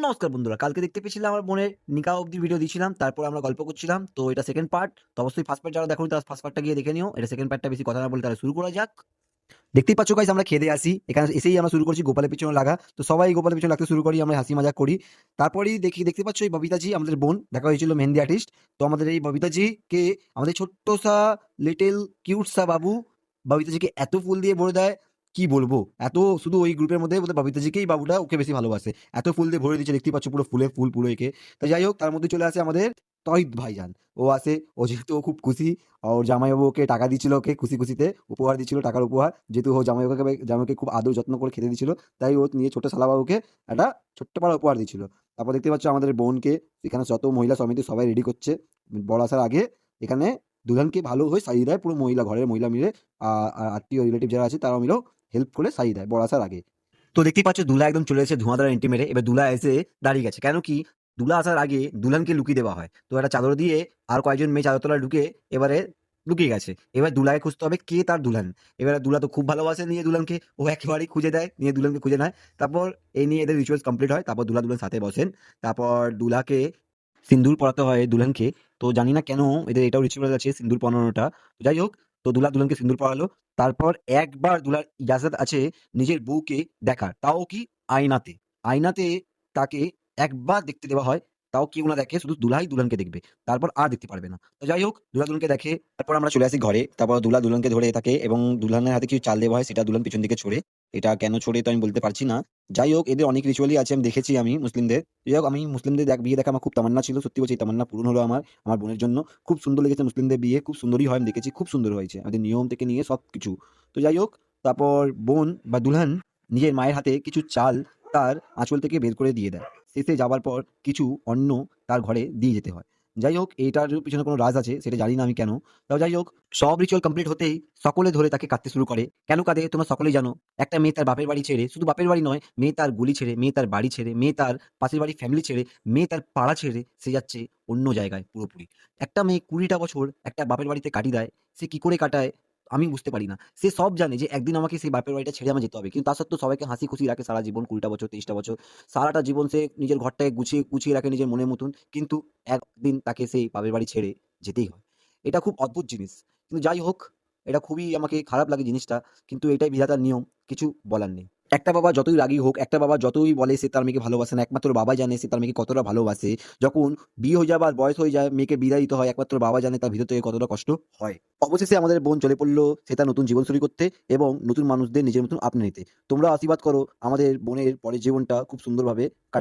নমস্কার বন্ধুরা, কালকে দেখতে পেয়েছিলাম আমার বোনের নিকাহ অব্দি ভিডিও দিয়েছিলাম, তারপর আমরা গল্প করছিলাম। তো এটা সেকেন্ড পার্ট। তো অবশ্যই ফার্স্ট পার্ট যারা দেখোনি তারা ফার্স্ট পার্টটা গিয়ে দেখে নিও। এটা সেকেন্ড পার্টটা, বেশি কথা না বলে তাহলে শুরু করা যাক। দেখতেই পাচ্ছ গাইস, আমরা খেয়ে দিয়ে আসি, এখানে এসেই আমরা শুরু করছি গোপালের পিছনে লাগা। তো সবাই গোপালের পিছনে লাগতে শুরু করি, আমরা হাসি মজাক করি। তারপরেই দেখতে পাচ্ছ এই ববিতাজি আমাদের বোন, দেখা হয়েছিল মেহেন্দি আর্টিস্ট। তো আমাদের এই ববিতাজি কে আমাদের ছোট্ট সা লিটল কিউট সা বাবু ববিতাজিকে এত ফুল দিয়ে ভরে দেয়, কি বলবো। এত শুধু ওই গ্রুপের মধ্যে বোধহয় ববিতাজিকেই বাবুটা ওকে বেশি ভালোবাসে, এত ফুল দিয়ে ভরে দিচ্ছে। দেখতেই পাচ্ছ পুরো ফুলে ফুল পুরো একে। তো যাই হোক, তার মধ্যে চলে আসে আমাদের তহিদ ভাইজান। ও আসে, ও যেহেতু ও খুব খুশি, ওর জামাইবাবু ওকে টাকা দিচ্ছিল, ওকে খুশি খুশিতে উপহার দিচ্ছিল, টাকার উপহার। যেহেতু ও জামাইকে খুব আদর যত্ন করে খেতে দিচ্ছিল, তাই ও নিয়ে ছোট শালাবাবুকে একটা ছোট্ট পাড়া উপহার দিচ্ছিল। তারপর দেখতে পাচ্ছ আমাদের বোনকে এখানে যত মহিলা সমিতি সবাই রেডি করছে বর আসার আগে। এখানে দুলহানকে ভালো হয়ে সাজিয়ে দেয় পুরো মহিলা, ঘরের মহিলা মিলে। আর আত্মীয় রিলেটিভ যারা আছে তারাও মিলেও হেল্প করে সাজিয়ে দেয় বর আসার আগে। তো দেখতেই পাচ্ছ দুলা একদম চলে এসেছে ধোঁয়াধার এন্ট্রি মেরে। এবার দুলা এসে দাঁড়িয়ে গেছে, কেন কি দুলা আসার আগে দুলহানকে লুকিয়ে দেওয়া হয়। তো একটা চাদর দিয়ে আর কয়েকজন মেয়ে চাদরতলায় ঢুকে এবারে লুকিয়ে গেছে। এবার দুলাকে খুঁজতে হবে কে তার দুলহান। এবারে দুলা তো খুব ভালোবাসে নিয়ে দুলহানকে, ও একেবারেই খুঁজে দেয়, নিয়ে দুলহানকে খুঁজে নেয়। তারপর এই নিয়ে এদের রিচুয়ালস কমপ্লিট হয়। তারপর দুলা দুলহান সাথে বসেন। তারপর দুলাকে সিন্দুর পরাতে হয় দুলহানকে। তো জানি না কেন এদের এটাও রিচুয়াল আছে সিন্দুর পরানোটা। তো যাই হোক, তো দুলা দুলহানকে সিন্দুর পরালো। তারপর একবার দুলার ইজাজত আছে নিজের বউকে দেখার, তাও কি আয়নাতে। আয়নাতে তাকে একবার দেখতে দেওয়া হয়, তাও কেউ না দেখে, শুধু দুলাই দুলহানকে দেখবে, তারপর আর দেখতে পারবে না। তো যাই হোক, দুলা দুলহানকে দেখে। তারপর আমরা চলে আসি ঘরে। তারপর দুলা দুলহানকে ধরে থাকে এবং দুলহানের হাতে কিছু চাল দেওয়া হয়, সেটা দুলহান পিছন দিকে ছড়ে। এটা কেন ছড়ে তো আমি বলতে পারছি না। যাই হোক, এদের অনেক রিচুয়ালই আছে, আমি দেখেছি আমি মুসলিমদের। যাই হোক, আমি মুসলিমদের বিয়ে দেখা আমার খুব তামান্না ছিল, সত্যি বলছি এই তামান্না পূরণ হলো আমার, আমার বোনের জন্য। খুব সুন্দর লেগেছে মুসলিমদের বিয়ে, খুব সুন্দরই হয়, আমি দেখেছি খুব সুন্দর হয়েছে আমাদের নিয়ম থেকে নিয়ে সব কিছু। তো যাই হোক, তারপর বোন বা দুলহান নিজের মায়ের হাতে কিছু চাল তার আঁচল থেকে বের করে দিয়ে দেয়। শেষে যাবার পর কিছু অন্ন তার ঘরে দিয়ে যেতে হয়। যাই হোক, এইটার পিছনে কোনো রাজ আছে, সেটা জানি না আমি কেন। তাও যাই হোক, সব রিচুয়াল কমপ্লিট হতেই সকলে ধরে তাকে কাঁদতে শুরু করে। কেন কাঁদে তোমরা সকলেই জানো। একটা মেয়ে তার বাপের বাড়ি ছেড়ে, শুধু বাপের বাড়ি নয়, মেয়ে তার গলি ছেড়ে, মেয়ে তার বাড়ি ছেড়ে, মেয়ে তার পাশের বাড়ির ফ্যামিলি ছেড়ে, মেয়ে তার পাড়া ছেড়ে সে যাচ্ছে অন্য জায়গায় পুরোপুরি। একটা মেয়ে ২০টা বছর একটা বাপের বাড়িতে কাটিয়ে দেয়, সে কি করে কাটায় আমি বুঝতে পারি না। সে সব জানে যে একদিন আমাকে সেই বাপের বাড়িটা ছেড়ে আমার যেতে হবে। কিন্তু তা সত্ত্বেও সবাইকে হাসি খুশি রাখে সারা জীবন, ২০টা বছর, ২৩টা বছর। সারাটা জীবন সে নিজের ঘরটাকে গুছিয়ে রাখে নিজের মনের মতন। কিন্তু একদিন তাকে সেই বাপের বাড়ি ছেড়ে যেতেই হয়। এটা খুব অদ্ভুত জিনিস। কিন্তু যাই হোক, এটা খুবই আমাকে খারাপ লাগে জিনিসটা। কিন্তু এটাই বিধাতার নিয়ম, কিছু বলার নেই। একটা বাবা যতই রাগী হোক, একটা বাবা যতই বলে সে তার মেয়েকে ভালোবাসে না, একমাত্র বাবাই জানে সে তার মেয়েকে কতটা ভালোবাসে। যখন বিয়ে হয়ে যাবার বয়স হয়ে যায়, মেয়েকে বিদায় দিতে হয়, একমাত্র বাবা জানে তার ভিতর থেকে কতটা কষ্ট হয়। অবশেষে আমাদের বোন চলে পড়ল সে তার নতুন জীবন শুরু করতে এবং নতুন মানুষদের নিজের মতন আপনি নিতে। তোমরা আশীর্বাদ করো আমাদের বোনের পরের জীবনটা খুব সুন্দরভাবে কাটাতে।